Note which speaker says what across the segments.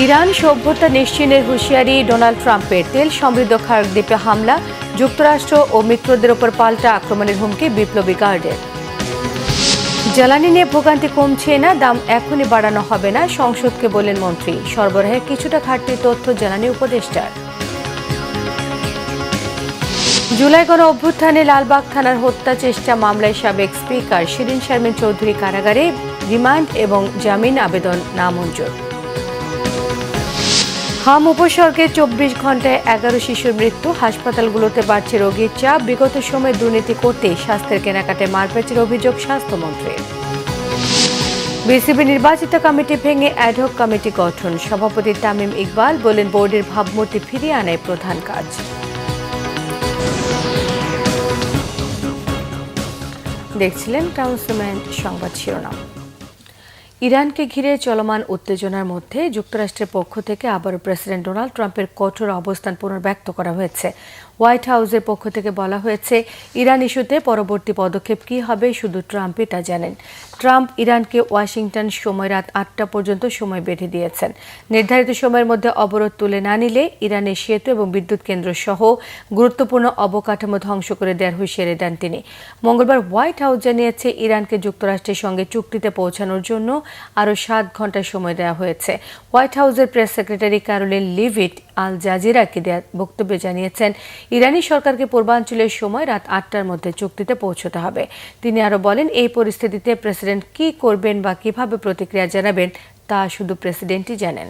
Speaker 1: Iran সভ্যতা নিশ্চিহ্নের হুঁশিয়ারি Donald ট্রাম্পের। তেল সমৃদ্ধ খার্ক দ্বীপে হামলা, যুক্তরাষ্ট্র ও মিত্রদের ওপর পাল্টা আক্রমণের হুমকি বিপ্লবী গার্ডের। জ্বালানি নিয়ে ভোগান্তি কমছে না, দাম এখনই বাড়ানো হবে না, সংসদকে বললেন মন্ত্রী। সরবরাহে কিছুটা ঘাটতি তথ্য জ্বালানি উপদেষ্টার। জুলাই গণ অভ্যুত্থানে লালবাগ থানার হত্যা চেষ্টা মামলায় সাবেক স্পিকার শিরিন শারমিন চৌধুরী কারাগারে, রিমান্ড এবং জামিন আবেদন নামঞ্জুর। হাম উপসর্গে 24 ঘন্টায় 11 শিশুর মৃত্যু, হাসপাতালগুলোতে বাড়ছে রোগীর চাপ, বিগত সময়ে দুর্নীতি করতেই স্বাস্থ্যের কেনাকাটায় মারপ্যাচের অভিযোগ স্বাস্থ্যমন্ত্রীর। বিসিবি নির্বাচিত কমিটি ভেঙে অ্যাডহক কমিটি গঠন, সভাপতি তামিম ইকবাল বলেন বোর্ডের ভাবমূর্তি ফিরিয়ে আনাই প্রধান কাজ। দেখছিলেন টাউনসম্যান সংবাদ শিরোনাম। ইরানকে ঘিরে চলমান উত্তেজনার মধ্যে যুক্তরাষ্ট্রের পক্ষ থেকে আবারও প্রেসিডেন্ট ডোনাল্ড ট্রাম্পের কঠোর অবস্থান পুনর্ব্যক্ত করা হয়েছে। হোয়াইট হাউসের পক্ষ থেকে বলা হয়েছে, ইরান ইস্যুতে পরবর্তী পদক্ষেপ কী হবে শুধু ট্রাম্পই তা জানেন। ট্রাম্প ইরানকে ওয়াশিংটন সময় রাত 8টা পর্যন্ত সময় বেঁধে দিয়েছেন। নির্ধারিত সময়ের মধ্যে অবরোধ তুলে না নিলে ইরানের সেতু এবং বিদ্যুৎ কেন্দ্র সহ গুরুত্বপূর্ণ অবকাঠামো ধ্বংস করে দেওয়ার হুঁশিয়ারি দেন তিনি। মঙ্গলবার হোয়াইট হাউস জানিয়েছে, ইরানকে যুক্তরাষ্ট্রের সঙ্গে চুক্তিতে পৌঁছানোর জন্য আরও 7 ঘন্টা সময় দেওয়া হয়েছে। হোয়াইট হাউসের প্রেস সেক্রেটারি ক্যারোলিন লিভিট আল জাজিরাকে দেওয়া বক্তব্যে জানিয়েছেন, ইরানি সরকারকে পূর্বাঞ্চলের সময় রাত 8টার মধ্যে চুক্তিতে পৌঁছতে হবে। তিনি আরও বলেন, এই পরিস্থিতিতে প্রেসিডেন্ট কী করবেন বা কিভাবে প্রতিক্রিয়া জানাবেন তা শুধু প্রেসিডেন্টই জানেন।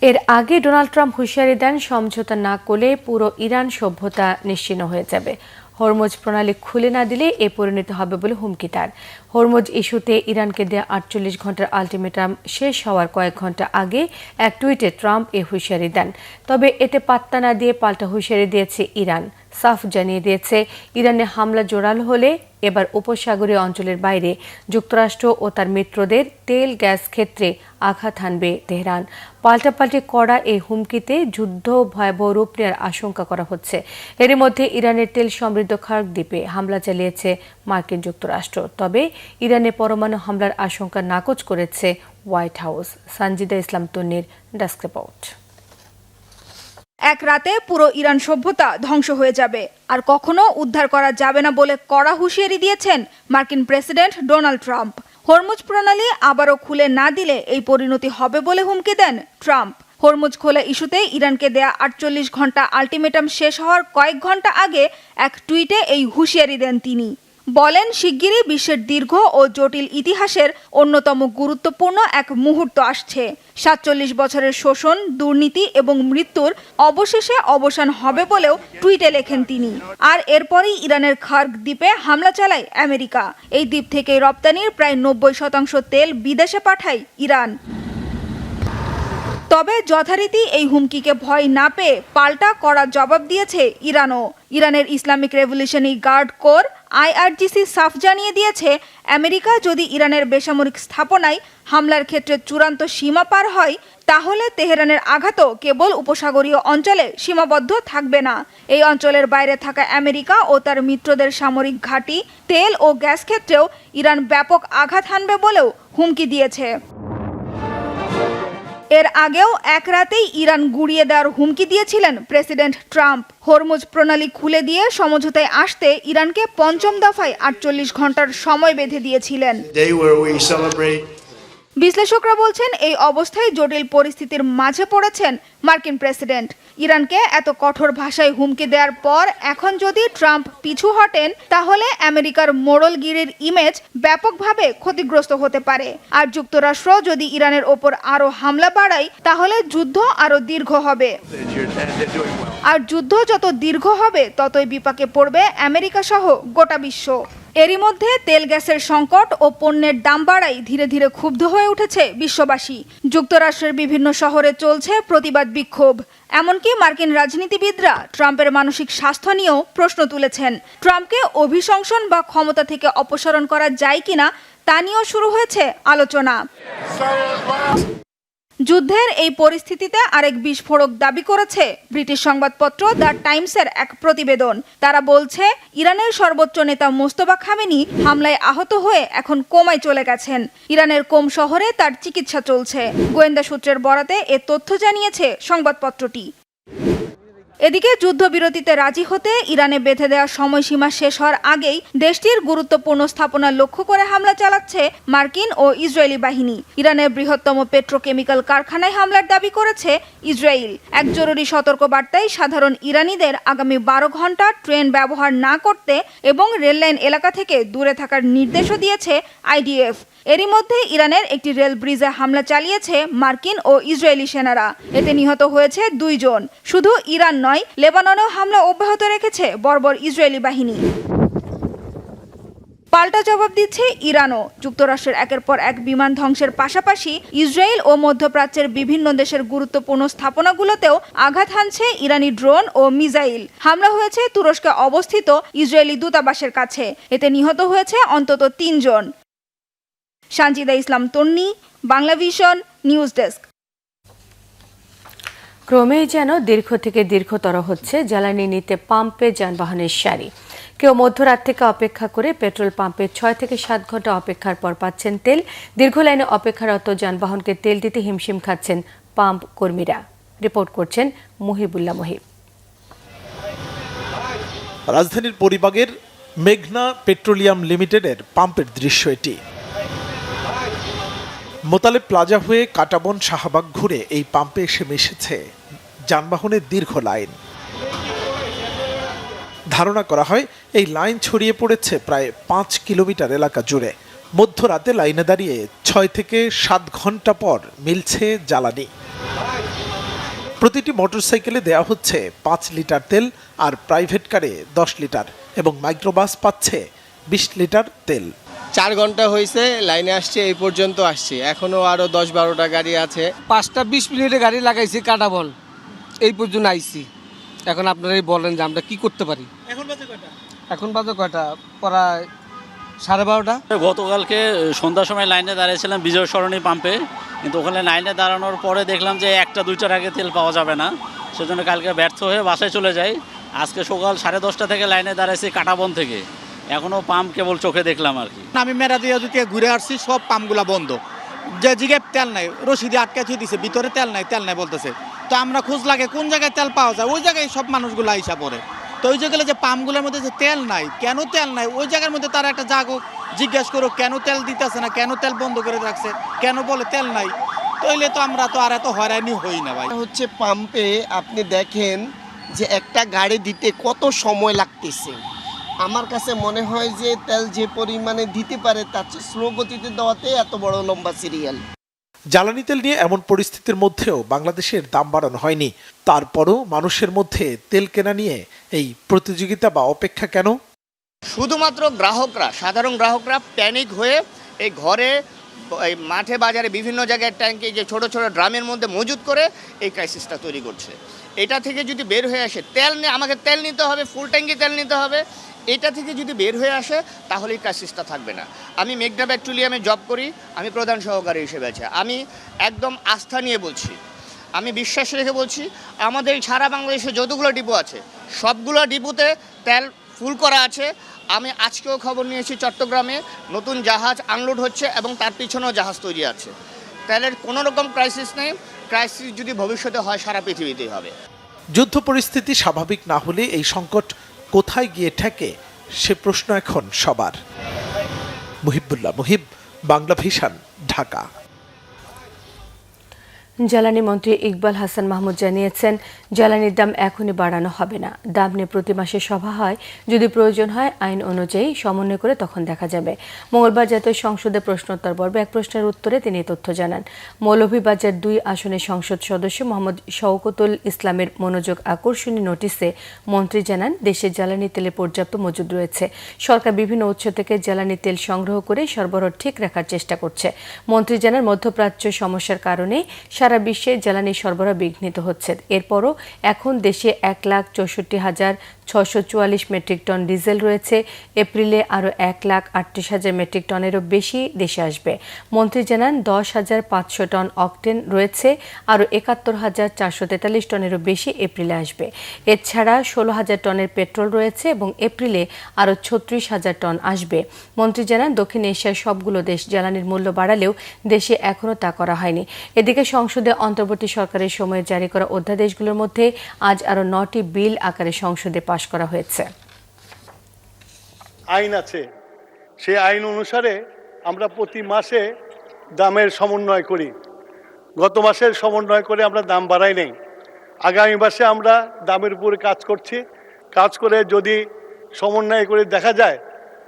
Speaker 1: এর আগে ডোনাল্ড ট্রাম্প হুঁশিয়ারি দেন, সমঝোতা না করলে পুরো ইরান সভ্যতা নিশ্চিহ্ন হয়ে যাবে। হরমুজ প্রণালী খুলে না দিলে এ পরিণত হবে বলে হুমকি তার। হরমুজ ইস্যুতে ইরানকে দেয়া 48 ঘন্টার আলটিমেটাম শেষ হওয়ার কয়েক ঘন্টা আগে এক টুইটে ট্রাম্প এ হুঁশিয়ারি দেন। তবে এতে পাত্তা না দিয়ে পাল্টা হুঁশিয়ারি দিয়েছে ইরান। সাফ জানিয়ে দিয়েছে, ইরানে হামলা জোরালো হলে এবার উপসাগরীয় অঞ্চলের বাইরে যুক্তরাষ্ট্র ও তার মিত্রদের তেল গ্যাস ক্ষেত্রে আঘাত হানবে তেহরান। পাল্টাপাল্টি করা এই হুমকিতে যুদ্ধ ভয়াবহ রূপ নেওয়ার আশঙ্কা করা হচ্ছে। এর মধ্যে ইরানের তেল সমৃদ্ধ খার্ক দ্বীপে হামলা চালিয়েছে মার্কিন যুক্তরাষ্ট্র। তবে ইরানে পরমাণু হামলার আশঙ্কা নাকচ করেছে হোয়াইট হাউস। সানজিদা ইসলাম তন্নির ডেস্ক রিপোর্ট।
Speaker 2: এক রাতে পুরো ইরান সভ্যতা ধ্বংস হয়ে যাবে, আর কখনো উদ্ধার করা যাবে না বলে কড়া হুঁশিয়ারি দিয়েছেন মার্কিন প্রেসিডেন্ট ডোনাল্ড ট্রাম্প। হরমুজ প্রণালী আবারও খুলে না দিলে এই পরিণতি হবে বলে হুমকি দেন ট্রাম্প। হরমুজ খোলা ইস্যুতে ইরানকে দেয়া 48 ঘন্টা আলটিমেটাম শেষ হওয়ার কয়েক ঘন্টা আগে এক টুইটে এই হুঁশিয়ারি দেন তিনি। বলেন, শিগগিরই বিশ্বের দীর্ঘ ও জটিল ইতিহাসের অন্যতম গুরুত্বপূর্ণ এক মুহূর্ত আসছে। 47 বছরের শোষণ, দুর্নীতি এবং মৃত্যুর অবশেষে অবসান হবে বলেও টুইটে লেখেন তিনি। আর এরপরই ইরানের খার্ক দ্বীপে হামলা চালায় আমেরিকা। এই দ্বীপ থেকে রপ্তানির প্রায় 90% তেল বিদেশে পাঠায় ইরান। তবে যথারীতি এই হুমকিকে ভয় না পেয়ে পাল্টা কড়া জবাব দিয়েছে ইরানও। ইরানের Islamic revolutionary guard corps IRGC সাফ জানিয়ে দিয়েছে, আমেরিকা যদি ইরানের বেসামরিক স্থাপনায় হামলার ক্ষেত্রে চূড়ান্ত সীমা পার হয়, তাহলে তেহরানের আঘাতও কেবল উপসাগরীয় অঞ্চলে সীমাবদ্ধ থাকবে না। এই অঞ্চলের বাইরে থাকা আমেরিকা ও তার মিত্রদের সামরিক ঘাঁটি, তেল ও গ্যাস ক্ষেত্রেও ইরান ব্যাপক আঘাত হানবে বলেও হুমকি দিয়েছে। এর আগেও এক রাতেই ইরান গুড়িয়ে দেওয়ার হুমকি দিয়েছিলেন প্রেসিডেন্ট ট্রাম্প। হরমুজ প্রণালী খুলে দিয়ে সমঝোতায় আসতে ইরানকে পঞ্চম দফায় 48 ঘন্টার সময় বেঁধে দিয়েছিলেন। বিশ্লেষকরা বলছেন, এই অবস্থায় জটিল পরিস্থিতির মাঝে পড়েছেন মার্কিন প্রেসিডেন্ট। ইরানকে এত কঠোর ভাষায় হুমকি দেওয়ার পর এখন যদি ট্রাম্প পিছু হটেন, তাহলে আমেরিকার মোড়লগিরির ইমেজ ব্যাপকভাবে ক্ষতিগ্রস্ত হতে পারে। আর যুক্তরাষ্ট্র যদি ইরানের ওপর আরও হামলা বাড়ায়, তাহলে যুদ্ধ আরও দীর্ঘ হবে। আর যুদ্ধ যত দীর্ঘ হবে, ততই বিপাকে পড়বে আমেরিকা সহ গোটা বিশ্ব। এরই মধ্যে তেল গ্যাসের সংকট ও পণ্যের দাম বাড়ায় ধীরে ধীরে ক্ষুব্ধ হয়ে উঠেছে বিশ্ববাসী। যুক্তরাষ্ট্রের বিভিন্ন শহরে চলছে প্রতিবাদ বিক্ষোভ। এমনকি মার্কিন রাজনীতিবিদরা ট্রাম্পের মানসিক স্বাস্থ্য নিয়েও প্রশ্ন তুলেছেন। ট্রাম্পকে অভিশংসন বা ক্ষমতা থেকে অপসারণ করা যায় কিনা তা নিয়েও শুরু হয়েছে আলোচনা। যুদ্ধের এই পরিস্থিতিতে আরেক বিস্ফোরক দাবি করেছে ব্রিটিশ সংবাদপত্র দ্য টাইমসের এক প্রতিবেদন। তারা বলছে ইরানের সর্বোচ্চ নেতা মোস্তফা খামেনি হামলায় আহত হয়ে এখন কোমায় চলে গেছেন। ইরানের কোম শহরে তার চিকিৎসা চলছে। গোয়েন্দা সূত্রের বরাতে এ তথ্য জানিয়েছে সংবাদপত্রটি। এদিকে যুদ্ধবিরতিতে রাজি হতে ইরানে বেঁধে দেওয়া সময়সীমা শেষ হওয়ার আগেই দেশটির গুরুত্বপূর্ণ স্থাপনা লক্ষ্য করে হামলা চালাচ্ছে মার্কিন ও ইসরায়েলি বাহিনী। ইরানের বৃহত্তম পেট্রোকেমিক্যাল কারখানায় হামলার দাবি করেছে ইসরায়েল। এক জরুরি সতর্কবার্তায় সাধারণ ইরানিদের আগামী 12 ঘন্টা ট্রেন ব্যবহার না করতে এবং রেললাইন এলাকা থেকে দূরে থাকার নির্দেশও দিয়েছে আইডিএফ। এরই মধ্যে ইরানের একটি রেল ব্রিজে হামলা চালিয়েছে মার্কিন ও ইসরায়েলি সেনারা। এতে নিহত হয়েছে 2 জন। শুধু ইরান নয়, লেবাননেও হামলা অব্যাহত রেখেছে বর্বর ইসরায়েলি বাহিনী। পাল্টা জবাব দিচ্ছে ইরানও। যুক্তরাষ্ট্রের একের পর এক বিমান ধ্বংসের পাশাপাশি ইসরায়েল ও মধ্যপ্রাচ্যের বিভিন্ন দেশের গুরুত্বপূর্ণ স্থাপনাগুলোতেও আঘাত হানছে ইরানি ড্রোন ও মিসাইল। হামলা হয়েছে তুরস্কে অবস্থিত ইসরায়েলি দূতাবাসের কাছে। এতে নিহত হয়েছে অন্তত 3 জন। সানজিদা ইসলাম তন্নি, বাংলা ভিশন, নিউজ ডেস্ক।
Speaker 1: ক্রমেই যেন দীর্ঘ থেকে দীর্ঘতর হচ্ছে জ্বালানি নিতে পাম্পে যানবাহনের সারি। কেউ মধ্যরাত থেকে অপেক্ষা করে পেট্রোল পাম্পে 6 থেকে 7 ঘন্টা অপেক্ষার পর পাচ্ছেন তেল। দীর্ঘ লাইনে অপেক্ষারত যানবাহনকে তেল দিতে হিমশিম খাচ্ছেন পাম্প কর্মীরা। রিপোর্ট করছেন মুহিবুল্লাহ মুহিব।
Speaker 3: রাজধানীর পরিবাগের মেঘনা পেট্রোলিয়াম লিমিটেডের পাম্পের দৃশ্য এটি। মোতালেব প্লাজা হয়ে কাটাবন শাহবাগ ঘুরে এই পাম্পে এসে মিশেছে যানবাহনের দীর্ঘ লাইন। ধারণা করা হয় এই লাইন ছড়িয়ে পড়েছে প্রায় 5 কিলোমিটার এলাকা জুড়ে। মধ্যরাতে লাইনে দাঁড়িয়ে 6 থেকে 7 ঘন্টা পর মিলছে জ্বালানি। প্রতিটি মোটরসাইকেলে দেয়া হচ্ছে 5 লিটার তেল, আর প্রাইভেট কারে 10 লিটার এবং মাইক্রোবাস পাচ্ছে 20 লিটার তেল।
Speaker 4: 4 ঘন্টা হয়েছে লাইনে আসছে, এই পর্যন্ত আসছে, এখনো আরো 10-12টা গাড়ি আছে।
Speaker 5: 5টা 20 মিনিটে গাড়ি লাগাইছি কাটাবন, এই পর্যন্ত আইছি। এখন আপনারাই বলেন যে আমরা কি করতে পারি। এখন বাজে কয়টা? প্রায় 12:30।
Speaker 6: গতকালকে সন্ধ্যার সময় লাইনে দাঁড়িয়েছিলাম বিজয় সরণি পাম্পে, কিন্তু ওখানে লাইনে দাঁড়ানোর পরে দেখলাম যে 1টা-2টার আগে তেল পাওয়া যাবে না। সেজন্য কালকে ব্যর্থ হয়ে বাসায় চলে যাই। আজকে সকাল 10:30 থেকে লাইনে দাঁড়াইছি কাটাবন থেকে, এখনো পাম্প কেবল চোখে দেখলাম আর কি।
Speaker 7: আমি মেরাদিয়া থেকে ঘুরে আসছি, সব পাম্পগুলা বন্ধ। যে জিগায় তেল নাই, রশিদে আটকে থুই দিছে, ভিতরে তেল নাই বলতেছে। তো আমরা খোঁজ লাগে কোন জায়গায় তেল পাওয়া যায়, ওই জায়গায় সব মানুষগুলো আইসা পড়ে। তো ওই জায়গায় যে পাম্পগুলোর মধ্যে যে তেল নাই, কেন তেল নাই, ওই জায়গার মধ্যে তারা একটা জাগুক, জিজ্ঞেস করো কেন তেল দিতেছে না, কেন তেল বন্ধ করে রাখছে, কেন বলে তেল নাই। তাইলে তো আমরা তো আর এত হয়রানি হই না ভাই।
Speaker 4: হচ্ছে পাম্পে আপনি দেখেন যে একটা গাড়ি দিতে কত সময় লাগতেছে। আমার কাছে মনে হয় যে তেল যে পরিমাণে দিতে পারে তার চেয়ে স্লো গতিতে দেওয়াতে এত বড় লম্বা সিরিয়াল।
Speaker 3: জ্বালানি তেল নিয়ে এমন পরিস্থিতির মধ্যেও বাংলাদেশের দাম বাড়ানো হয়নি। তারপরও মানুষের মধ্যে তেল কেনা নিয়ে এই প্রতিযোগিতা বা অপেক্ষা কেন?
Speaker 8: শুধুমাত্র গ্রাহকরা, সাধারণ গ্রাহকরা প্যানিক হয়ে এই ঘরে, এই মাঠে বাজারে বিভিন্ন জায়গায় ট্যাঙ্কে যে ছোট ছোট ড্রামের মধ্যে মজুত করে এই ক্রাইসিসটা তৈরি করছে। এটা থেকে যদি বের হয়ে আসে, তেল নিয়ে আমাকে তেল নিতে হবে, ফুল ট্যাঙ্কি তেল নিতে হবে, এটা থেকে যদি বের হয়ে আসে তাহলে এই ক্রাইসিসটা থাকবে না। আমি মেঘনা পেট্রোলিয়ামে জব করি, আমি প্রধান সহকারী হিসেবে আছি। আমি একদম আস্থা নিয়ে বলছি, আমি বিশ্বাস রেখে বলছি, আমাদের সারা বাংলাদেশে যতগুলো ডিপো আছে সবগুলো ডিপোতে তেল ফুল করা আছে। আমি আজকেও খবর নিয়েছি চট্টগ্রামে নতুন জাহাজ আনলোড হচ্ছে এবং তার পিছনেও জাহাজ তৈরি আছে। তেলের কোনো রকম ক্রাইসিস নেই। ক্রাইসিস যদি ভবিষ্যতে হয় সারা পৃথিবীতেই হবে।
Speaker 3: যুদ্ধ পরিস্থিতি স্বাভাবিক না হলে এই সংকট কোথায় গিয়ে ঠেকে সে প্রশ্ন এখন সবার। মুহিবুল্লাহ মুহিব, বাংলা ভিশন, ঢাকা।
Speaker 1: জ্বালানি মন্ত্রী ইকবাল হাসান মাহমুদ জানিয়েছেন, জ্বালানির দাম এখনই বাড়ানো হবে না। দাম নিয়ে প্রতি মাসে সভা হয়, যদি প্রয়োজন হয় আইন অনুযায়ী সমন্বয় করে তখন দেখা যাবে। মঙ্গলবার জাতীয় সংসদে প্রশ্নোত্তর পর্বে এক প্রশ্নের উত্তরে তিনি তথ্য জানান। মৌলভীবাজার 2 আসনের সংসদ সদস্য মোহাম্মদ শওকতুল ইসলামের মনোযোগ আকর্ষণী নোটিশে মন্ত্রী জানান, দেশে জ্বালানি তেলের পর্যাপ্ত মজুদ রয়েছে। সরকার বিভিন্ন উৎস থেকে জ্বালানি তেল সংগ্রহ করে সরবরাহ ঠিক রাখার চেষ্টা করছে। মন্ত্রী জানান, মধ্যপ্রাচ্য সমস্যার কারণে সারা বিশ্বে জ্বালানি সরবরাহ বিঘ্নিত হচ্ছে। এরপরও এখন দেশে 1,64,000 644 মেট্রিক টন ডিজেল রয়েছে। এপ্রিলে আরও 1,38,000 মেট্রিক টনেরও বেশি দেশে আসবে। মন্ত্রী জানান 10,500 টন অকটেন রয়েছে, আরও 71,443 টনেরও বেশি এপ্রিলে আসবে। এছাড়া 16,000 টনের পেট্রোল রয়েছে এবং এপ্রিলে আরও 36,000 টন আসবে। মন্ত্রী জানান দক্ষিণ এশিয়ার সবগুলো দেশ জ্বালানির মূল্য বাড়ালেও দেশে এখনও তা করা হয়নি। এদিকে সংসদে অন্তর্বর্তী সরকারের সময়ে জারি করা অধ্যাদেশগুলোর মধ্যে আজ আরও 9টি বিল আকারে সংসদে পাশ করা হয়েছে।
Speaker 9: আইন আছে, সেই আইন অনুসারে আমরা প্রতি মাসে দামের সমন্বয় করি। গত মাসের সমন্বয় করে আমরা দাম বাড়াই নাই। আগামী মাসে আমরা দামের উপরে কাজ করছি। কাজ করে যদি সমন্বয় করে দেখা যায়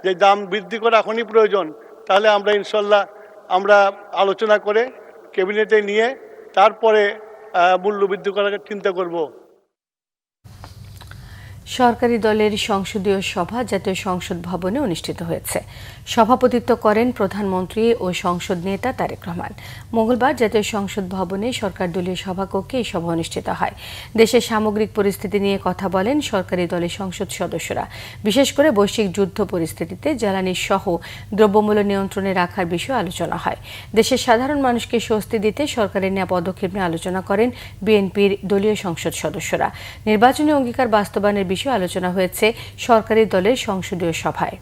Speaker 9: যে দাম বৃদ্ধি করা এখনই প্রয়োজন, তাহলে আমরা ইনশাল্লাহ আমরা আলোচনা করে ক্যাবিনেটে নিয়ে তারপরে মূল্য বৃদ্ধি করার চিন্তা করব।
Speaker 1: সরকারি দলের সংসদীয় সভা জাতীয় সংসদ ভবনে অনুষ্ঠিত হয়েছে। সভাপতিত্ব করেন প্রধানমন্ত্রী ও সংসদ নেতা তারেক রহমান। মঙ্গলবার জাতীয় সংসদ ভবনে সরকার দলীয় সভাকক্ষে এই সভা অনুষ্ঠিত হয়। দেশের সামগ্রিক পরিস্থিতি নিয়ে কথা বলেন সরকারি দলের সংসদ সদস্যরা। বিশেষ করে বৈশ্বিক যুদ্ধ পরিস্থিতিতে জ্বালানি সহ দ্রব্যমূল্য নিয়ন্ত্রণে রাখার বিষয়ে আলোচনা হয়। দেশের সাধারণ মানুষকে স্বস্তি দিতে সরকারের নেওয়া পদক্ষেপ নিয়ে আলোচনা করেন বিএনপির দলীয় সংসদ সদস্যরা। নির্বাচনী অঙ্গীকার বাস্তবায়নের বিষয়ে আলোচনা হয়েছে সরকারি দলের সংসদীয় সভায়।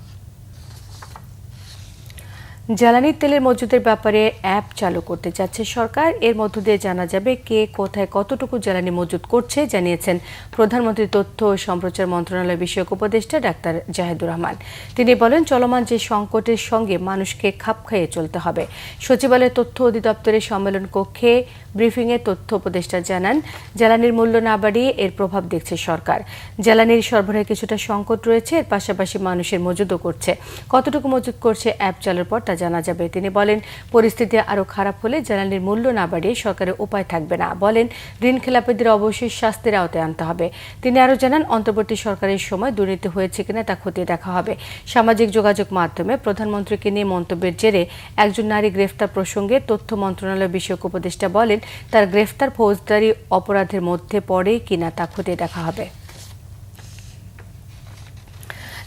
Speaker 1: জ্বালানি তেলের মজুদের ব্যাপারে অ্যাপ চালু করতে যাচ্ছে সরকার। এর মধ্য দিয়ে জানা যাবে কে কোথায় কতটুকু জ্বালানি মজুদ করছে, জানিয়েছেন প্রধানমন্ত্রী তথ্য ও সম্প্রচার মন্ত্রণালয় বিষয়ক উপদেষ্টা ডাক্তার জাহিদুর রহমান। তিনি বলেন, চলমান যে সংকটের সঙ্গে মানুষকে খাপ খাইয়ে চলতে হবে। সচিবালয়ের তথ্য অধিদপ্তরের সম্মেলন কক্ষে ব্রিফিংয়ে তথ্য উপদেষ্টা জানান, জ্বালানির মূল্য না বাড়িয়ে এর প্রভাব দেখছে সরকার। জ্বালানির সরবরাহে কিছুটা সংকট রয়েছে, এর পাশাপাশি মানুষের মজুদও করছে। কতটুকু মজুদ করছে অ্যাপ চালুর পর তা জানা যাবে। তিনি বলেন, পরিস্থিতি আরও খারাপ হলে জ্বালানির মূল্য না বাড়িয়ে সরকারের উপায় থাকবে না। বলেন, ঋণ খেলাপিদের অবশ্যই শাস্তির আওতায় আনতে হবে। তিনি আরও জানান, অন্তর্বর্তী সরকারের সময় দুর্নীতি হয়েছে কিনা তা খতিয়ে দেখা হবে। সামাজিক যোগাযোগ মাধ্যমে প্রধানমন্ত্রীকে নিয়ে মন্তব্যের জেরে একজন নারী গ্রেফতার প্রসঙ্গে তথ্য মন্ত্রণালয় বিষয়ক উপদেষ্টা বলেন, তার গ্রেফতার ফৌজদারি অপরাধের মধ্যে পড়ে কিনা তা খতিয়ে দেখা হবে।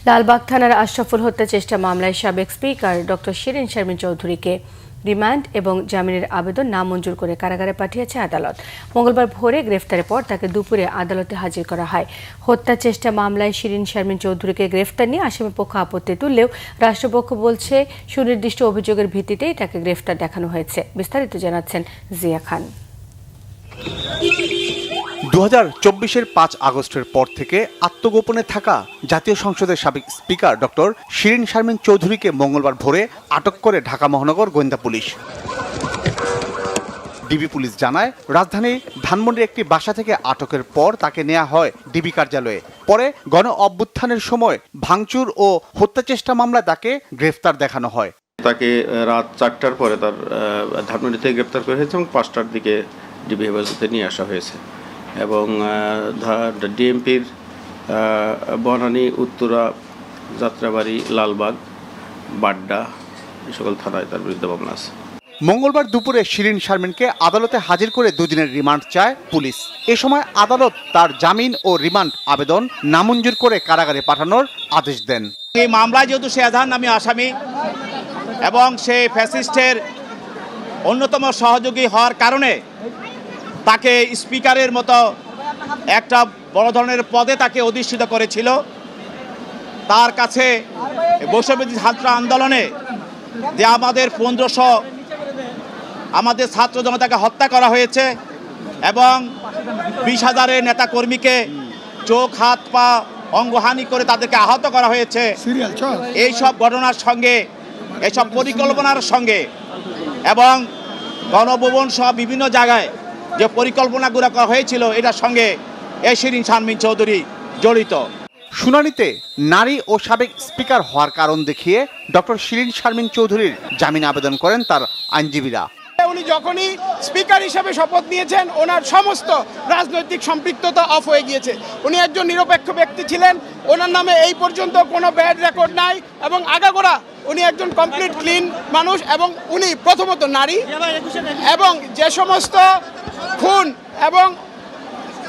Speaker 1: লালবাগ থানার আশরাফুল হত্যা চেষ্টা মামলায় সাবেক স্পিকার ডক্টর শিরিন শারমিন চৌধুরীকে রিমান্ড এবং জামিনের আবেদন নামঞ্জুর করে কারাগারে পাঠিয়েছে আদালত। মঙ্গলবার ভোরে গ্রেফতারের পর তাকে দুপুরে আদালতে হাজির করা হয়। হত্যা চেষ্টা মামলায় শিরিন শারমিন চৌধুরীকে গ্রেফতার নিয়ে আসামিপক্ষ আপত্তি তুললেও রাষ্ট্রপক্ষ বলছে সুনির্দিষ্ট অভিযোগের ভিত্তিতেই তাকে গ্রেফতার দেখানো হয়েছে। বিস্তারিত জানাচ্ছেন জিয়া খান।
Speaker 10: 2024-এর 5 আগস্টের পর থেকে আত্মগোপনে থাকা জাতীয় সংসদের সাবেক স্পিকার ডক্টর শিরিন শারমিন চৌধুরীকে মঙ্গলবার ভোরে আটক করে ঢাকা মহানগর গোয়েন্দা পুলিশ। ডিবি পুলিশ জানায়, রাজধানীর ধানমন্ডির একটি বাসা থেকে আটকের পর তাকে নেওয়া হয় ডিবি কার্যালয়ে। পরে গণ অভ্যুত্থানের সময় ভাঙচুর ও হত্যাচেষ্টা মামলায় তাকে গ্রেফতার দেখানো হয়।
Speaker 11: তাকে রাত 4টার পরে তার ধানমন্ডি থেকে গ্রেফতার করা হয়েছে এবং 5টার দিকে ডিবি হেফাজতে নিয়ে আসা হয়েছে এবং ডিএমপির বনানী, উত্তরা, যাত্রাবাড়ি, লালবাগ, বাড্ডা এই সকল থানায় তার বিরুদ্ধে মামলা আছে।
Speaker 10: মঙ্গলবার দুপুরে শিরিন শারমিনকে আদালতে হাজির করে 2 দিনের রিমান্ড চায় পুলিশ। এ সময় আদালত তার জামিন ও রিমান্ড আবেদন নামঞ্জুর করে কারাগারে পাঠানোর আদেশ দেন।
Speaker 7: এই মামলায় যেহেতু সে এজাহার নামী আসামি এবং সে ফ্যাসিস্টের অন্যতম সহযোগী হওয়ার কারণে তাকে স্পিকারের মতো একটা বড় ধরনের পদে তাকে অধিষ্ঠিত করেছিল। তার কাছে বৈষম্যবিরোধী ছাত্র আন্দোলনে যে আমাদের 1500 আমাদের ছাত্র জনতাকে হত্যা করা হয়েছে এবং 20,000-এর নেতাকর্মীকে চোখ, হাত, পা অঙ্গহানি করে তাদেরকে আহত করা হয়েছে, এই সব ঘটনার সঙ্গে, এইসব পরিকল্পনার সঙ্গে এবং গণভবন সহ বিভিন্ন জায়গায় যে পরিকল্পনাগুলো করা হয়েছিল এটার সঙ্গে এই শিরিন শারমিন চৌধুরী জড়িত।
Speaker 10: শুনানিতে নারী ও সাবেক স্পিকার হওয়ার কারণ দেখিয়ে ডক্টর শিরিন শারমিন চৌধুরীর জামিন আবেদন করেন তার আইনজীবীরা।
Speaker 12: উনি যখনই স্পিকার হিসেবে শপথ নিয়েছেন, ওনার সমস্ত রাজনৈতিক সম্পৃক্ততা অফ হয়ে গিয়েছে। উনি একজন নিরপেক্ষ ব্যক্তি ছিলেন, ওনার নামে এই পর্যন্ত কোনো ব্যাড রেকর্ড নাই এবং আগাগোড়া উনি একজন কমপ্লিট ক্লিন মানুষ এবং উনি প্রথমত নারী এবং যে সমস্ত খুন এবং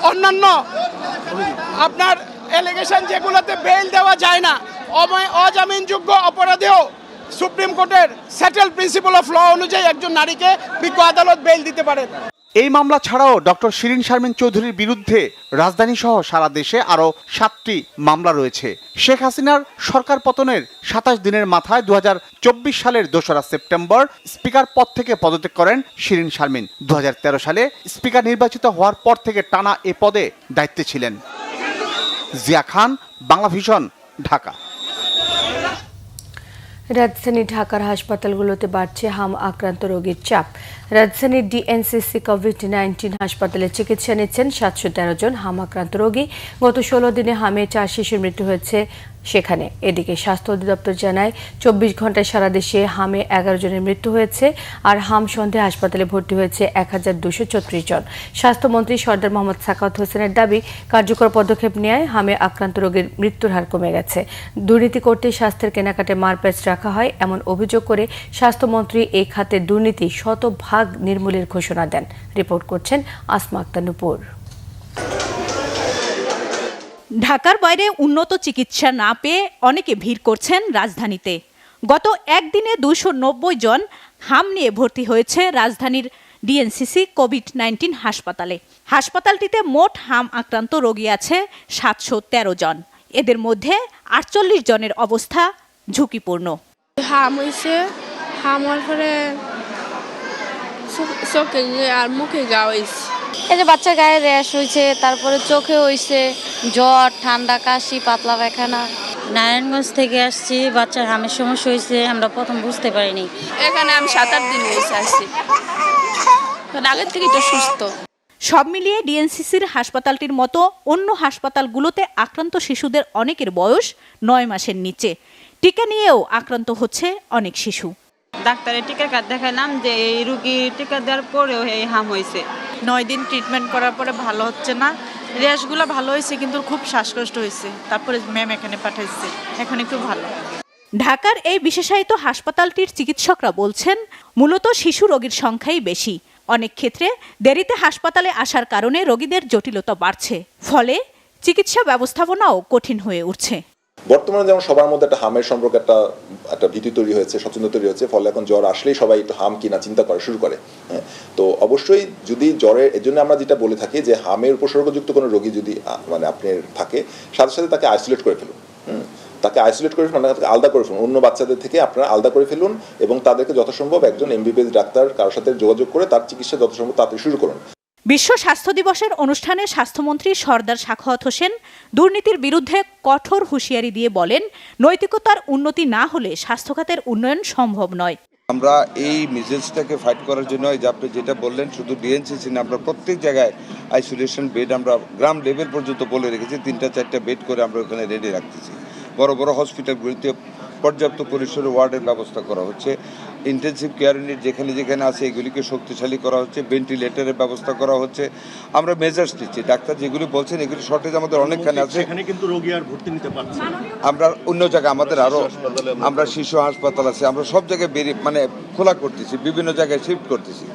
Speaker 12: অন্যান্য আপনার এলিগেশন যেগুলোতে বেল দেওয়া যায় না, অজামিনযোগ্য অপরাধেও সুপ্রিম কোর্টের সেটেল প্রিন্সিপাল অফ ল অনুযায়ী একজন নারীকে বিজ্ঞ আদালত বেল দিতে পারে।
Speaker 10: এই মামলা ছাড়াও ডক্টর শিরিন শারমিন চৌধুরীর বিরুদ্ধে রাজধানী সহ সারা দেশে আরও 7টি মামলা রয়েছে। শেখ হাসিনার সরকার পতনের 27 দিনের মাথায় 2024 সালের 2রা সেপ্টেম্বর স্পিকার পদ থেকে পদত্যাগ করেন শিরিন শারমিন। 2013 সালে স্পিকার নির্বাচিত হওয়ার পর থেকে টানা এ পদে দায়িত্বে ছিলেন। জিয়া খান, বাংলা ভিশন, ঢাকা।
Speaker 1: রাজধানী ঢাকার হাসপাতালগুলোতে বাড়ছে হাম আক্রান্ত রোগীর চাপ। রাজধানীর ডিএনসিসি কোভিড-19 হাসপাতালে চিকিৎসা নিচ্ছেন 713 জন হাম আক্রান্ত রোগী। গত 16 দিনে হামে 4 শিশুর মৃত্যু হয়েছে সেখানে। এদিকে স্বাস্থ্য অধিদপ্তর জানায় 24 ঘন্টায় সারা দেশে হামে 11 জনের মৃত্যু হয়েছে, আর হাম সন্দেহে হাসপাতালে ভর্তি হয়েছে 1234 জন। স্বাস্থ্যমন্ত্রী সরদার মোহাম্মদ সাখাওয়াত হোসেনের দাবি, কার্যকর পদক্ষেপ নেয় হামে আক্রান্ত রোগীর মৃত্যুর হার কমে গেছে। দুর্নীতি করতে স্বাস্থ্যের কেনাকাটায় মারপ্যাচ রাখা হয় এমন অভিযোগ করে স্বাস্থ্যমন্ত্রী এই খাতের দুর্নীতি শতভাগ নির্মূলের ঘোষণা দেন। রিপোর্ট করছেন আসমা আক্তার নূপুর।
Speaker 13: ঢাকার বাইরে উন্নত চিকিৎসা না পেয়ে অনেকে ভিড় করছেন রাজধানীতে। গত একদিনে 290 জন হাম নিয়ে ভর্তি হয়েছে রাজধানীর ডিএনসিসি কোভিড-19 হাসপাতালে। হাসপাতালটিতে মোট হাম আক্রান্ত রোগী আছে 713 জন। এদের মধ্যে 48 জনের অবস্থা ঝুঁকিপূর্ণ।
Speaker 14: হাম হয়েছে, হাম হওয়ার পরে চোখে আর মুখে গা হয়েছে।
Speaker 15: এই যে বাচ্চার গায়ে র্যাশ হয়েছে, তারপরে চোখে হয়েছে, জ্বর, ঠান্ডা, কাশি, পাতলা পায়খানা। নারায়ণগঞ্জ থেকে আসছি, বাচ্চার হামের সমস্যা হয়েছে, আমরা প্রথম বুঝতে পারিনি।
Speaker 14: এখানে আমি 7-8 দিন হয়েছে আসছি, আগের থেকে তো সুস্থ।
Speaker 13: সব মিলিয়ে ডিএনসিসির হাসপাতালটির মতো অন্য হাসপাতালগুলোতে আক্রান্ত শিশুদের অনেকের বয়স 9 মাসের নিচে। টিকা নিয়েও আক্রান্ত হচ্ছে অনেক শিশু।
Speaker 16: ডাক্তারের টিকা কার্ড দেখালাম যে এই রুগী টিকা দেওয়ার পরেও এই হাম হয়েছে।
Speaker 17: 9 দিন ট্রিটমেন্ট করার পরে ভালো হচ্ছে না। র্যাশগুলো ভালো হয়েছে, কিন্তু খুব শ্বাসকষ্ট হয়েছে। তারপরে ম্যাম এখানে পাঠাইছে, এখন একটু ভালো।
Speaker 13: ঢাকার এই বিশেষায়িত হাসপাতালটির চিকিৎসকরা বলছেন, মূলত শিশু রোগীর সংখ্যাই বেশি। অনেক ক্ষেত্রে দেরিতে হাসপাতালে আসার কারণে রোগীদের জটিলতা বাড়ছে, ফলে চিকিৎসা ব্যবস্থাপনাও কঠিন হয়ে উঠছে।
Speaker 18: বর্তমানে যেমন সবার মধ্যে একটা হামের সম্পর্কে একটা ভীতি তৈরি হয়েছে, সচেতনতা তৈরি হয়েছে, ফলে এখন জ্বর আসলেই সবাই একটু হাম কিনা চিন্তা করা শুরু করে। তো অবশ্যই যদি জ্বরের, এর জন্য আমরা যেটা বলে থাকি যে হামের উপসর্গযুক্ত কোনো রোগী যদি মানে আপনার থাকে, সাথে সাথে তাকে আইসোলেট করে ফেলুন। তাকে আইসোলেট করে ফেলুন, তাকে আলাদা করে ফেলুন, অন্য বাচ্চাদের থেকে আপনারা আলাদা করে ফেলুন, এবং তাদেরকে যথাসম্ভব একজন এমবিবিএস ডাক্তার কারোর সাথে যোগাযোগ করে তার চিকিৎসা যথাসম্ভব তাড়াতাড়ি শুরু করুন।
Speaker 13: বিশ্ব স্বাস্থ্য দিবসের অনুষ্ঠানে স্বাস্থ্যমন্ত্রী সরদার সাখাওয়াত হোসেন দুর্নীতির বিরুদ্ধে কঠোর হুঁশিয়ারি দিয়ে বলেন, নৈতিকতার উন্নতি না হলে স্বাস্থ্যখাতের উন্নয়ন সম্ভব নয়।
Speaker 19: আমরা এই মিজেলসটাকে ফাইট করার জন্য আপনি যেটা বললেন, শুধু ডিএনসিসি না, আমরা প্রত্যেক জায়গায় আইসোলেশন বেড আমরা গ্রাম লেভেল পর্যন্ত বলে রেখেছি। 3-4টা বেড করে আমরা ওখানে রেডি রাখতেছি। বড় বড় হসপিটালগুলিতে পর্যাপ্ত পরিসরে ওয়ার্ডের ব্যবস্থা করা হচ্ছে। ইন্টেনসিভ কেয়ার ইউনিট যেখানে যেখানে আছে এগুলিকে শক্তিশালী করা হচ্ছে, ভেন্টিলেটরের ব্যবস্থা করা হচ্ছে। আমরা মেজার্স নিচ্ছি, ডাক্তার যেগুলি বলছেন এগুলি শর্টেজ আমাদের অনেকখানে আছে,
Speaker 9: এখানে কিন্তু রোগী আর ভর্তি নিতে পারছে না।
Speaker 19: আমরা অন্য জায়গায় আমাদের আরও, আমরা শিশু হাসপাতাল আছে, আমরা সব জায়গায় মানে খোলা করতেছি, বিভিন্ন জায়গায় শিফট করতেছি।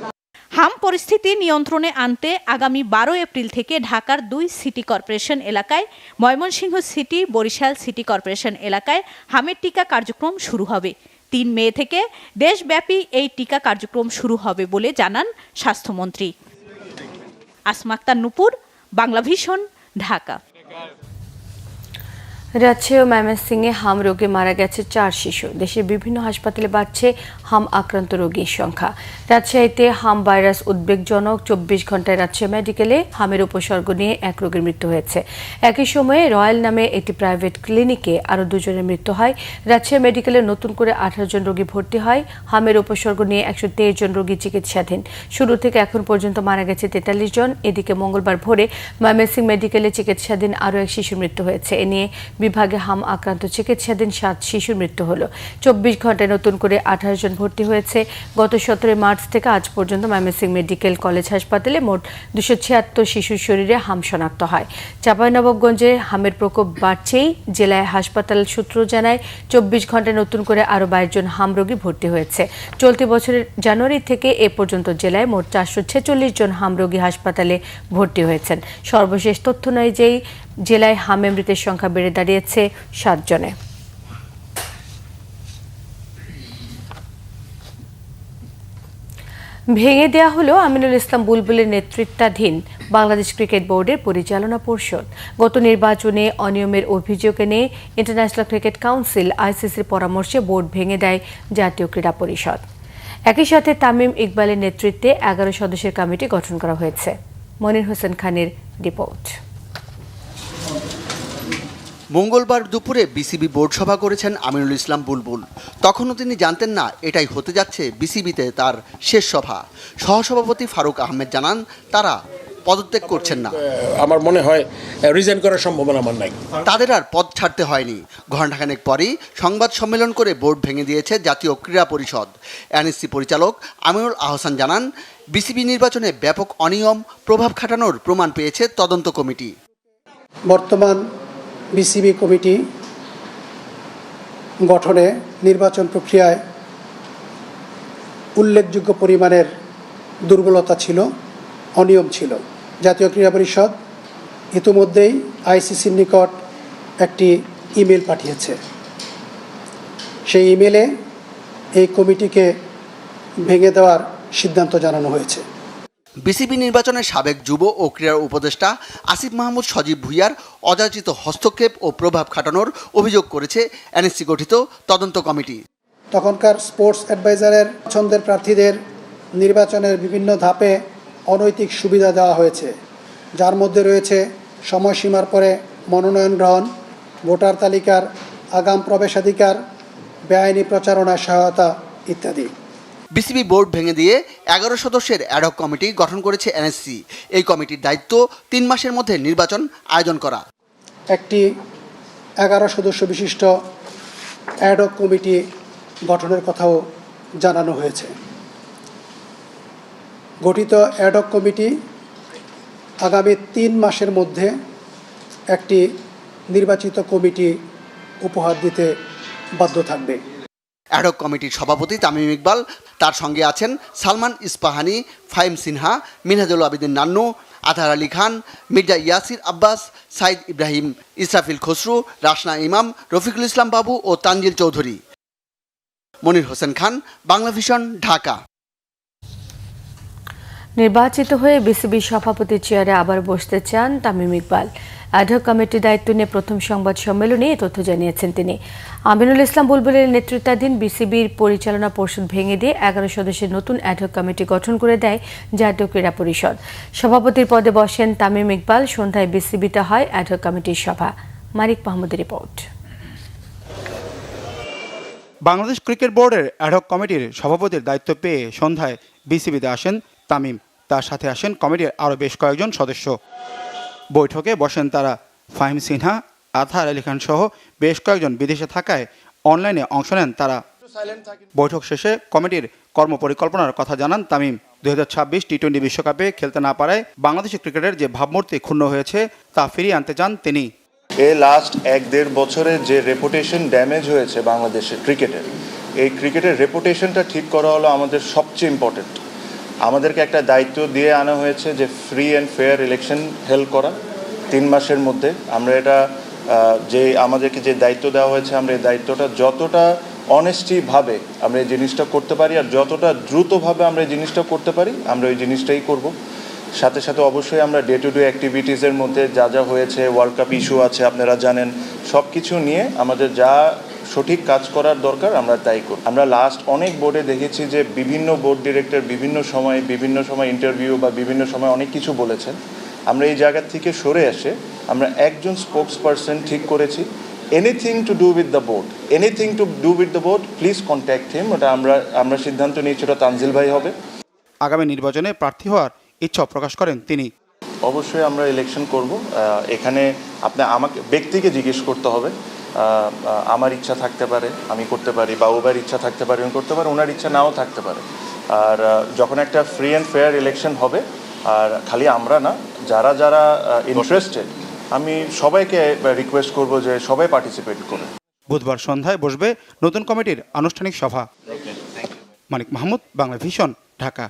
Speaker 13: হাম পরিস্থিতি নিয়ন্ত্রণে আনতে আগামী 12 এপ্রিল থেকে ঢাকার 2 সিটি কর্পোরেশন এলাকায়, Mymensingh city, Barishal city corporation এলাকায় হামের টিকা কার্যক্রম শুরু হবে। 3 মে থেকে দেশব্যাপী এই টিকা কার্যক্রম শুরু হবে বলে জানান স্বাস্থ্যমন্ত্রী। আসমা আক্তার নূপুর, বাংলা ভিশন, ঢাকা।
Speaker 1: রাজশাহী ও ময়মনসিংহে হাম রোগে মারা গেছে 4 শিশু। দেশের বিভিন্ন হাসপাতালে বাড়ছে হাম আক্রান্ত রোগীর সংখ্যা। রাজশাহীতে হাম ভাইরাস উদ্বেগজনক। 24 ঘন্টায় রাজশাহী মেডিকেলে হামের উপসর্গ নিয়ে 1 রোগীর মৃত্যু হয়েছে। একই সময়ে রয়্যাল নামে একটি প্রাইভেট ক্লিনিকে আরও 2 জনের মৃত্যু হয়। রাজশাহী মেডিকেলে নতুন করে 18 জন রোগী ভর্তি হয়। হামের উপসর্গ নিয়ে 123 জন রোগী চিকিৎসাধীন। শুরু থেকে এখন পর্যন্ত মারা গেছে 43 জন। এদিকে মঙ্গলবার ভোরে ময়মনসিংহ মেডিকেলে চিকিৎসাধীন আরও 1 শিশুর মৃত্যু হয়েছে। এ নিয়ে বিভাগে হাম আক্রান্ত চিকিৎসাধীন 7 শিশুর মৃত্যু হলো। 24 ঘন্টায় নতুন করে 18 জন ভর্তি হয়েছে। গত 17 মার্চ থেকে আজ পর্যন্ত ময়মনসিংহ মেডিকেল কলেজ হাসপাতালে মোট 276 শিশুর শরীরে হাম শনাক্ত হয়। চাঁপাইনবাবগঞ্জে হামের প্রকোপ বাড়ছেই। জেলায় হাসপাতাল সূত্র জানায় 24 ঘন্টায় নতুন করে আরও 22 জন হাম রোগী ভর্তি হয়েছে। চলতি বছরের জানুয়ারি থেকে এ পর্যন্ত জেলায় মোট 446 জন হাম রোগী হাসপাতালে ভর্তি হয়েছেন। সর্বশেষ তথ্য অনুযায়ী জেলায় হামে মৃতের সংখ্যা বেড়ে দাঁড়িয়েছে 7 জনে। ভেঙে দেয়া হলো আমিনুল ইসলাম বুলবুলের নেতৃত্বাধীন বাংলাদেশ ক্রিকেট বোর্ডের পরিচালনা পর্ষদ। গত নির্বাচনে অনিয়মের অভিযোগ এনে ইন্টারন্যাশনাল ক্রিকেট কাউন্সিল আইসিসির পরামর্শে বোর্ড ভেঙে দেয় জাতীয় ক্রীড়া পরিষদ। একই সাথে তামিম ইকবালের নেতৃত্বে 11 সদস্যের কমিটি গঠন করা হয়েছে। মনির হোসেন খানের রিপোর্ট।
Speaker 20: মঙ্গলবার দুপুরে বিসিবি বোর্ড সভা করেছেন আমিনুল ইসলাম বুলবুল। তখনও তিনি জানতেন না এটাই হতে যাচ্ছে বিসিবিতে তার শেষ সভা। সহসভাপতি ফারুক আহমেদ জানান তারা পদত্যাগ করছেন না।
Speaker 21: আমার মনে হয় রিজাইন করার সম্ভাবনা আমার নাই।
Speaker 20: তাদের আর পদ ছাড়তে হয়নি। ঘণ্টাখানেক পরেই সংবাদ সম্মেলন করে বোর্ড ভেঙে দিয়েছে জাতীয় ক্রীড়া পরিষদ। এনএসসি পরিচালক আমিনুল আহসান জানান বিসিবি নির্বাচনে ব্যাপক অনিয়ম প্রভাব খাটানোর প্রমাণ পেয়েছে তদন্ত কমিটি।
Speaker 22: বর্তমান বিসিবি কমিটি গঠনে নির্বাচন প্রক্রিয়ায় উল্লেখযোগ্য পরিমাণের দুর্বলতা ছিল, অনিয়ম ছিল। জাতীয় ক্রীড়া পরিষদ ইতিমধ্যেই আইসিসির নিকট একটি ইমেল পাঠিয়েছে। সেই ইমেলে এই কমিটিকে ভেঙে দেওয়ার সিদ্ধান্ত জানানো হয়েছে।
Speaker 20: বিসিবি নির্বাচনের সাবেক যুব ও ক্রীড়া উপদেষ্টা আসিফ মাহমুদ সজীব ভুইয়ার অযাচিত হস্তক্ষেপ ও প্রভাব খাটানোর অভিযোগ করেছে এনএসসি গঠিত তদন্ত কমিটি।
Speaker 22: তখনকার স্পোর্টস অ্যাডভাইজারের পছন্দের প্রার্থীদের নির্বাচনের বিভিন্ন ধাপে অনৈতিক সুবিধা দেওয়া হয়েছে, যার মধ্যে রয়েছে সময়সীমার পরে মনোনয়ন গ্রহণ, ভোটার তালিকার আগাম প্রবেশাধিকার, বেআইনি প্রচারণায় সহায়তা ইত্যাদি।
Speaker 20: বিসিবি বোর্ড ভেঙে দিয়ে 11 সদস্যের অ্যাডহক কমিটি গঠন করেছে এনএসসি। এই কমিটির দায়িত্ব 3 মাসের মধ্যে নির্বাচন আয়োজন করা।
Speaker 22: একটি 11 সদস্য বিশিষ্ট অ্যাডহক কমিটি গঠনের কথাও জানানো হয়েছে। গঠিত অ্যাডহক কমিটি আগামী 3 মাসের মধ্যে একটি নির্বাচিত কমিটি উপহার দিতে বাধ্য থাকবে।
Speaker 20: অ্যাডহক কমিটির সভাপতি তামিম ইকবাল, তার সঙ্গে আছেন সালমান ইস্পাহানি, ফাহিম সিনহা, মিনহাজুল আবেদিন নান্নু, আতার আলী খান, মির্জা ইয়াসির আব্বাস, সাইদ ইব্রাহিম, ইসরাফিল খসরু, রাশনা ইমাম, রফিকুল ইসলাম বাবু ও তানজিল চৌধুরী। মনির হোসেন খান, বাংলা ভিশন, ঢাকা।
Speaker 1: নির্বাচিত হয়ে বিসিবি সভাপতি চেয়ারে আবার বসতে চান তামিম ইকবাল। অ্যাডহক কমিটির দায়িত্ব নিয়ে প্রথম সংবাদ সম্মেলনে এই তথ্য জানিয়েছেন তিনি। আমিনুল ইসলাম বুলবুলের নেতৃত্বাধীন বিসিবির পরিচালনা পর্ষদ ভেঙে দিয়ে 11 সদস্যের নতুন অ্যাডহক কমিটি গঠন করে দেয় জাতীয় ক্রীড়া পরিষদ। সভাপতির পদে বসেন তামিম ইকবাল। সন্ধ্যায় বিসিবিতে হয় অ্যাডহক কমিটির সভা। মারিক মাহমুদের রিপোর্ট।
Speaker 10: বাংলাদেশ ক্রিকেট বোর্ডের অ্যাডহক কমিটির সভাপতির দায়িত্ব পেয়ে সন্ধ্যায় বিসিবিতে আসেন তামিম। তার সাথে আসেন কমিটির আরও বেশ কয়েকজন সদস্য। বৈঠকে বসেন তারা ফাহিম সিনহা, আতার আলী খান সহ বেশ কয়েকজন বিদেশে থাকায় অনলাইনে অংশ নেন তারা। বৈঠক শেষে কমিটির কর্মপরিকল্পনার কথা জানান তামিম। 2026 টি-20 বিশ্বকাপে খেলতে না পারায় বাংলাদেশের ক্রিকেটের যে ভাবমূর্তি ক্ষুণ্ণ হয়েছে তা ফিরিয়ে আনতে চান তিনি।
Speaker 23: এই লাস্ট 1-1.5 বছরে যে রেপুটেশন ড্যামেজ হয়েছে বাংলাদেশের ক্রিকেটের, এই ক্রিকেটের রেপুটেশনটা ঠিক করা হলো আমাদের সবচেয়ে ইম্পর্টেন্ট। আমাদেরকে একটা দায়িত্ব দিয়ে আনা হয়েছে যে free and fair election held করা 3 মাসের মধ্যে। আমরা এটা যে আমাদেরকে যে দায়িত্ব দেওয়া হয়েছে, আমরা এই দায়িত্বটা যতটা অনেস্টিভাবে আমরা এই জিনিসটা করতে পারি আর যতটা দ্রুতভাবে আমরা এই জিনিসটা করতে পারি, আমরা ওই জিনিসটাই করব। সাথে সাথে অবশ্যই আমরা ডে টু ডে অ্যাক্টিভিটিসের মধ্যে যা যা হয়েছে, ওয়ার্ল্ড কাপ ইস্যু আছে আপনারা জানেন, সব কিছু নিয়ে আমাদের যা সঠিক কাজ করার দরকার আমরা তাই করি। আমরা লাস্ট অনেক বোর্ডে দেখেছি যে বিভিন্ন বোর্ড ডিরেক্টর বিভিন্ন সময় ইন্টারভিউ বা বিভিন্ন সময় অনেক কিছু বলেছেন। আমরা এই জায়গা থেকে সরে এসে আমরা একজন স্পোক্স পারসন ঠিক করেছি। Anything to do with the board please contact him. ওটা আমরা সিদ্ধান্ত নিয়েছি ওটা তানজিল ভাই হবে।
Speaker 10: আগামী নির্বাচনে প্রার্থী হওয়ার ইচ্ছা প্রকাশ করেন তিনি।
Speaker 23: অবশ্যই আমরা ইলেকশন করব। এখানে আপনি আমাকে ব্যক্তিকে জিজ্ঞেস করতে হবে। আমার ইচ্ছা থাকতে পারে আমি করতে পারি, বা ওবার ইচ্ছা থাকতে পারে উনি করতে পারে, ওনার ইচ্ছা নাও থাকতে পারে। আর যখন একটা ফ্রি অ্যান্ড ফেয়ার ইলেকশন হবে, আর খালি আমরা না, যারা যারা ইন্টারেস্টেড, আমি সবাইকে রিকোয়েস্ট করব যে সবাই পার্টিসিপেট করে।
Speaker 10: বুধবার সন্ধ্যায় বসবে নতুন কমিটির আনুষ্ঠানিক সভা। মানিক মাহমুদ, বাংলা ভিশন, ঢাকা।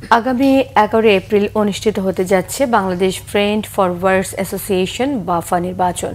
Speaker 1: আগামী 11 এপ্রিল অনুষ্ঠিত হতে যাচ্ছে বাংলাদেশ ফ্রেন্ড ফরওয়ার্ডস অ্যাসোসিয়েশন বাফা নির্বাচন।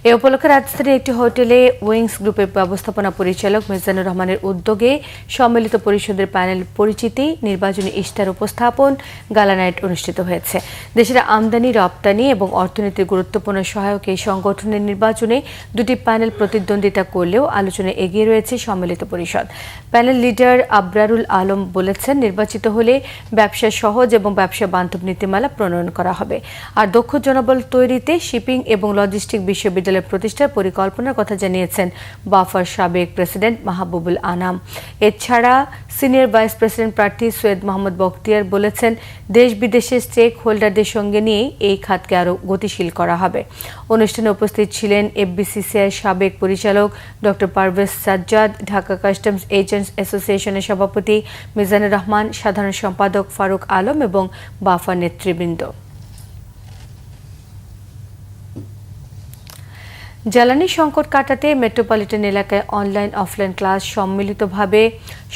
Speaker 1: এ উপলক্ষে রাজধানীর একটি হোটেলে উইংস গ্রুপের ব্যবস্থাপনা পরিচালক মিজানুর রহমানের উদ্যোগে সম্মিলিত পরিষদের প্যানেল পরিচিতি, নির্বাচনী ইশতেহার উপস্থাপন, গালা নাইট অনুষ্ঠিত হয়েছে। দেশের আমদানি, রপ্তানি এবং অর্থনীতির গুরুত্বপূর্ণ সহায়ক এই সংগঠনের নির্বাচনে দুটি প্যানেল প্রতিদ্বন্দ্বিতা করলেও আলোচনায় এগিয়ে রয়েছে সম্মিলিত পরিষদ। প্যানেল লিডার আবরারুল আলম বলেছেন, নির্বাচিত হলে ব্যবসা সহজ এবং ব্যবসা বান্ধব নীতিমালা প্রণয়ন করা হবে। আর দক্ষ জনবল তৈরিতে শিপিং এবং লজিস্টিক বিশ্ববিদ্যালয় প্রতিষ্ঠার পরিকল্পনার কথা জানিয়েছেন বাফার সাবেক প্রেসিডেন্ট মাহবুবুল আনাম। এছাড়া সিনিয়র ভাইস প্রেসিডেন্ট প্রার্থী সৈয়দ মোহাম্মদ বখতিয়ার বলেছেন, দেশ বিদেশের স্টেক হোল্ডারদের সঙ্গে নিয়ে এই খাতকে আরও গতিশীল করা হবে। অনুষ্ঠানে উপস্থিত ছিলেন এফবিসিসিআই সাবেক পরিচালক doctor Parvez Sajjad, Dhaka customs agents অ্যাসোসিয়েশনের সভাপতি মিজানুর রহমান, সাধারণ সম্পাদক ফারুক আলম এবং বাফা নেতৃবৃন্দ। জ্বালানি সংকট কাটাতে মেট্রোপলিটন এলাকায় অনলাইন অফলাইন ক্লাস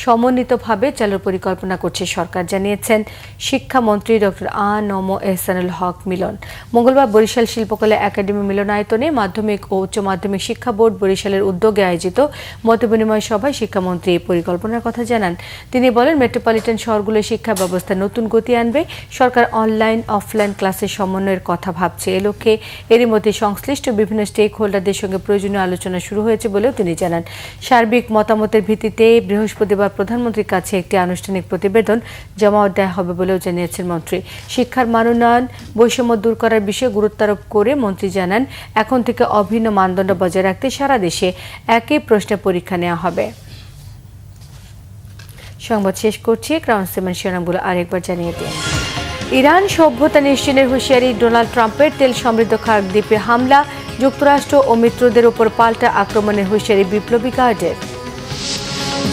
Speaker 1: সমন্বিতভাবে চালুর পরিকল্পনা করছে সরকার, জানিয়েছেন শিক্ষামন্ত্রী ডক্টর আ.ন.ম এহসানুল হক মিলন। মঙ্গলবার বরিশাল শিল্পকলা একাডেমি মিলনায়তনে মাধ্যমিক ও উচ্চ মাধ্যমিক শিক্ষা বোর্ড বরিশালের উদ্যোগে আয়োজিত মতবিনিময় সভায় শিক্ষামন্ত্রী এই পরিকল্পনার কথা জানান। তিনি বলেন, মেট্রোপলিটন শহরগুলোর শিক্ষা ব্যবস্থায় নতুন গতি আনবে সরকার। অনলাইন অফলাইন ক্লাসের সমন্বয়ের কথা ভাবছে। এ লক্ষ্যে এরই মধ্যে সংশ্লিষ্ট বিভিন্ন স্টেক হোল্ডারদের সঙ্গে প্রয়োজনীয় আলোচনা শুরু হয়েছে বলেও তিনি জানান। সার্বিক মতামতের ভিত্তিতে বৃহস্পতিবার প্রধানমন্ত্রীর কাছে একটি আনুষ্ঠানিক প্রতিবেদন জমা দেওয়া হবে বলেও জানিয়েছেন মন্ত্রী। শিক্ষার মান উন্নয়ন, বৈষম্য দূর করার বিষয়ে গুরুত্ব আরোপ করে মন্ত্রী জানান, এখন থেকে অভিন্ন মানদণ্ড বজায় রাখতে সারা দেশে একই প্রশ্নের পরীক্ষা নেওয়া হবে। সংবাদ শেষ করছি, ক্রাউন সিমেন্ট শিরোনামগুলো আরেকবার জানিয়ে দিন। ইরান সভ্যতা নিশ্চিহ্নের হুঁশিয়ারি, ডোনাল্ড ট্রাম্পের তেল সমৃদ্ধ খার্ক দ্বীপে হামলা, যুক্তরাষ্ট্র ও মিত্রদের উপর পাল্টা আক্রমণের হুঁশিয়ারি বিপ্লবী গার্ডের।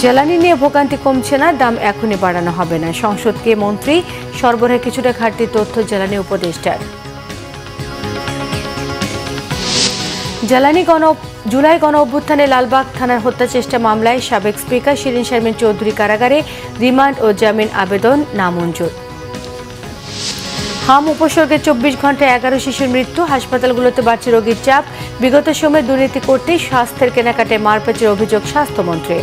Speaker 1: জ্বালানি নিয়ে ভোগান্তি কমছে না, দাম এখনই বাড়ানো হবে না, সংসদকে মন্ত্রী। সরবরাহে কিছুটা ঘাটতি তথ্য জ্বালানি উপদেষ্টার। জুলাই গণ অভ্যুত্থানে লালবাগ থানার হত্যা চেষ্টা মামলায় সাবেক স্পিকার শিরিন শারমিন চৌধুরী কারাগারে, রিমান্ড ও জামিন আবেদন নামঞ্জুর। হাম উপসর্গে 24 ঘন্টায় 11 শিশুর মৃত্যু, হাসপাতালগুলোতে বাড়ছে রোগীর চাপ, বিগত সময়ে দুর্নীতি করতেই স্বাস্থ্যের কেনাকাটায় মারপ্যাচের অভিযোগ স্বাস্থ্যমন্ত্রী।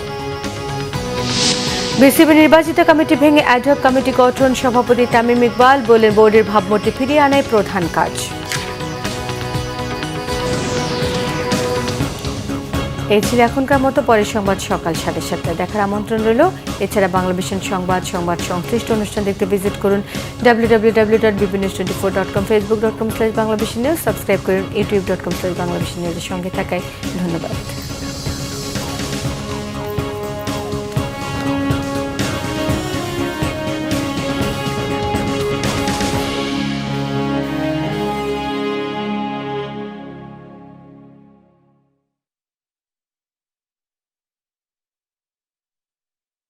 Speaker 1: বিসিবি নির্বাচিত কমিটি ভেঙে অ্যাডহক কমিটি গঠন, সভাপতি তামিম ইকবাল বলেন, বোর্ডের ভাবমূর্তি ফিরিয়ে আনাই প্রধান কাজ। এই ছিল এখনকার মতো, পরের সংবাদ সকাল 7:30 দেখার আমন্ত্রণ রইল। এছাড়া বাংলাভিশন সংবাদ সংশ্লিষ্ট অনুষ্ঠান দেখতে ভিজিট করুন www.bbnews24.com, facebook.com/banglavision news, সাবস্ক্রাইব করুন youtube.com/banglavision news। সঙ্গে থাকায় ধন্যবাদ।